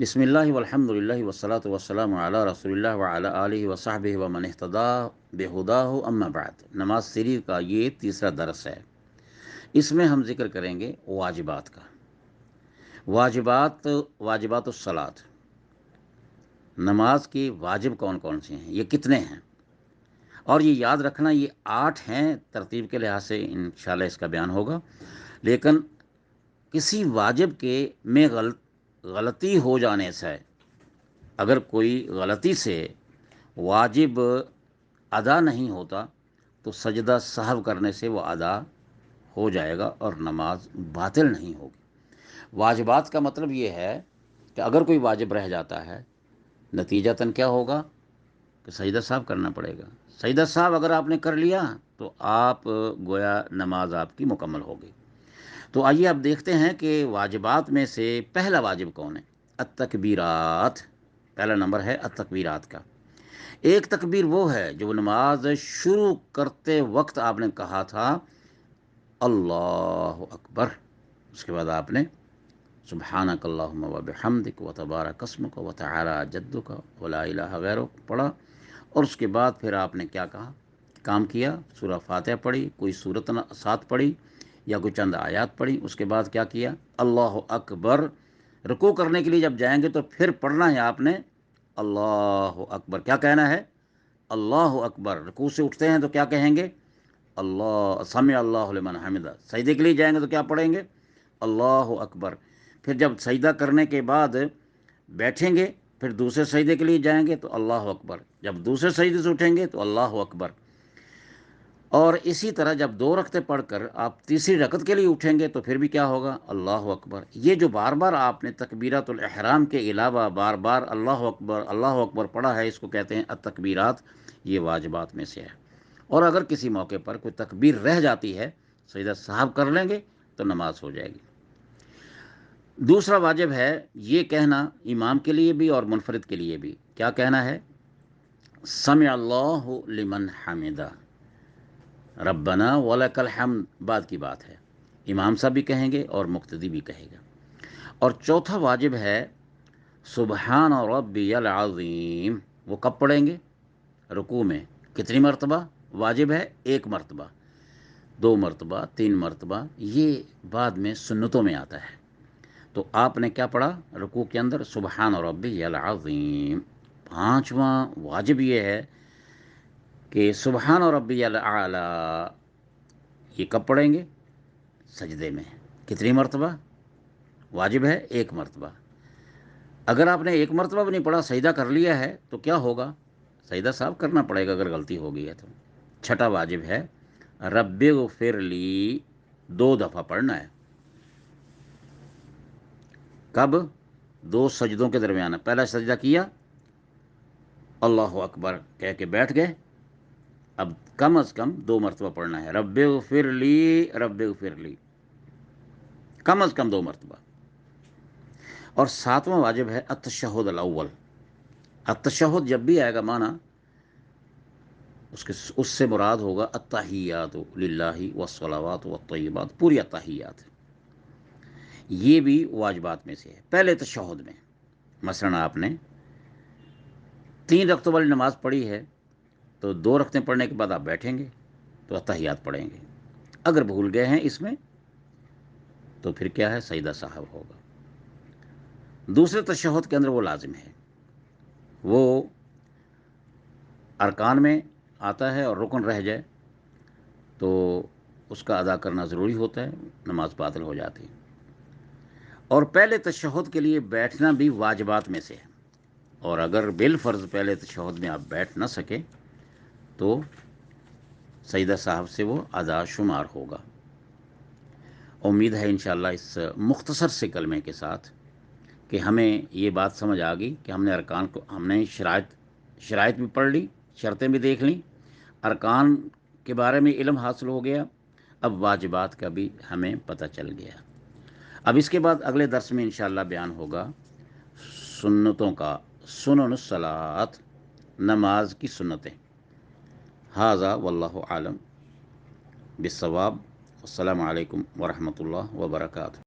بسم اللہ والحمد للہ والصلاۃ والسلام علی رسول اللہ وعلی آلہ وصحبہ ومن اہتدی بہداہ اما بعد۔ نماز سری کا یہ تیسرا درس ہے۔ اس میں ہم ذکر کریں گے واجبات کا۔ واجبات الصلاۃ، نماز کے واجب کون کون سے ہیں، یہ کتنے ہیں، اور یہ یاد رکھنا یہ 8 ہیں۔ ترتیب کے لحاظ سے انشاءاللہ اس کا بیان ہوگا، لیکن کسی واجب کے میں غلطی ہو جانے سے، اگر کوئی غلطی سے واجب ادا نہیں ہوتا تو سجدہ سہو کرنے سے وہ ادا ہو جائے گا اور نماز باطل نہیں ہوگی۔ واجبات کا مطلب یہ ہے کہ اگر کوئی واجب رہ جاتا ہے، نتیجتاً کیا ہوگا کہ سجدہ سہو کرنا پڑے گا۔ سجدہ سہو اگر آپ نے کر لیا تو آپ گویا نماز آپ کی مکمل ہو گئی۔ تو آئیے اب دیکھتے ہیں کہ واجبات میں سے پہلا واجب کون ہے۔ التکبیرات، پہلا نمبر ہے التکبیرات کا۔ ایک تکبیر وہ ہے جو نماز شروع کرتے وقت آپ نے کہا تھا اللہ اکبر، اس کے بعد آپ نے سبحانک اللہم و بحمدک و تبارک اسمک و تعالی جدک و لا الہ غیرک پڑھا، اور اس کے بعد پھر آپ نے کیا کہا، کام کیا، سورہ فاتحہ پڑھی، کوئی سورت ساتھ پڑھی یا کوئی چند آیات پڑھی، اس کے بعد کیا کیا، اللہ اکبر۔ رکوع کرنے کے لیے جب جائیں گے تو پھر پڑھنا ہے آپ نے اللہ اکبر۔ کیا کہنا ہے؟ اللہ اکبر۔ رکوع سے اٹھتے ہیں تو کیا کہیں گے؟ اللہ سمع اللہ لمن حمدہ۔ سجدے کے لیے جائیں گے تو کیا پڑھیں گے؟ اللہ اکبر۔ پھر جب سجدہ کرنے کے بعد بیٹھیں گے، پھر دوسرے سجدے کے لیے جائیں گے تو اللہ اکبر۔ جب دوسرے سجدے سے اٹھیں گے تو اللہ اکبر۔ اور اسی طرح جب 2 رکعتیں پڑھ کر آپ تیسری رکعت کے لیے اٹھیں گے تو پھر بھی کیا ہوگا؟ اللہ اکبر۔ یہ جو بار بار آپ نے تکبیرات الاحرام کے علاوہ بار بار اللہ اکبر پڑھا ہے، اس کو کہتے ہیں التکبیرات۔ یہ واجبات میں سے ہے، اور اگر کسی موقع پر کوئی تکبیر رہ جاتی ہے، سجدہ سہو کر لیں گے تو نماز ہو جائے گی۔ دوسرا واجب ہے یہ کہنا، امام کے لیے بھی اور منفرد کے لیے بھی، کیا کہنا ہے؟ سمع اللہ لمن حمدہ ربنا ولک الحمد، بعد کی بات ہے، امام صاحب بھی کہیں گے اور مقتدی بھی کہے گا۔ اور چوتھا واجب ہے سبحان ربی العظیم۔ وہ کب پڑھیں گے؟ رکوع میں۔ کتنی مرتبہ واجب ہے؟ 1 مرتبہ، 2 مرتبہ، 3 مرتبہ، یہ بعد میں سنتوں میں آتا ہے۔ تو آپ نے کیا پڑھا رکوع کے اندر؟ سبحان ربی العظیم۔ 5واں واجب یہ ہے کہ سبحان ربی الاعلی، یہ کب پڑھیں گے؟ سجدے میں۔ کتنی مرتبہ واجب ہے؟ 1 مرتبہ۔ اگر آپ نے 1 مرتبہ بھی نہیں پڑھا، سجدہ کر لیا ہے تو کیا ہوگا؟ سجدہ صاحب کرنا پڑے گا اگر غلطی ہو گئی ہے تو۔ چھٹا واجب ہے رب اغفر لی، 2 دفعہ پڑھنا ہے۔ کب؟ 2 سجدوں کے درمیان۔ پہلا سجدہ کیا، اللہ اکبر کہہ کے بیٹھ گئے، اب کم از کم 2 مرتبہ پڑھنا ہے رب اغفر لی، رب اغفر لی، کم از کم 2 مرتبہ۔ اور 7واں واجب ہے التشہد الاول۔ التشہد جب بھی آئے گا معنی اس سے مراد ہوگا التحیات للہ والصلوات والطیبات، پوری التحیات۔ یہ بھی واجبات میں سے ہے۔ پہلے تشہد میں مثلا آپ نے 3 رکعتوں والی نماز پڑھی ہے تو 2 رکعتیں پڑھنے کے بعد آپ بیٹھیں گے تو التحیات پڑھیں گے۔ اگر بھول گئے ہیں اس میں تو پھر کیا ہے؟ سجدہ سہو ہوگا۔ دوسرے تشہد کے اندر وہ لازم ہے، وہ ارکان میں آتا ہے، اور رکن رہ جائے تو اس کا ادا کرنا ضروری ہوتا ہے، نماز باطل ہو جاتی ہے۔ اور پہلے تشہد کے لیے بیٹھنا بھی واجبات میں سے ہے، اور اگر بالفرض پہلے تشہد میں آپ بیٹھ نہ سکے تو سجدہ صاحب سے وہ ادا شمار ہوگا۔ امید ہے انشاءاللہ اس مختصر سے کلمے کے ساتھ کہ ہمیں یہ بات سمجھ آ گئی کہ ہم نے ارکان کو، ہم نے شرائط بھی پڑھ لی، شرطیں بھی دیکھ لیں، ارکان کے بارے میں علم حاصل ہو گیا، اب واجبات کا بھی ہمیں پتہ چل گیا۔ اب اس کے بعد اگلے درس میں انشاءاللہ بیان ہوگا سنتوں کا، سنن الصلاۃ، نماز کی سنتیں۔ ھذا واللہ عالم بالصواب۔ السلام علیکم ورحمۃ اللہ وبرکاتہ۔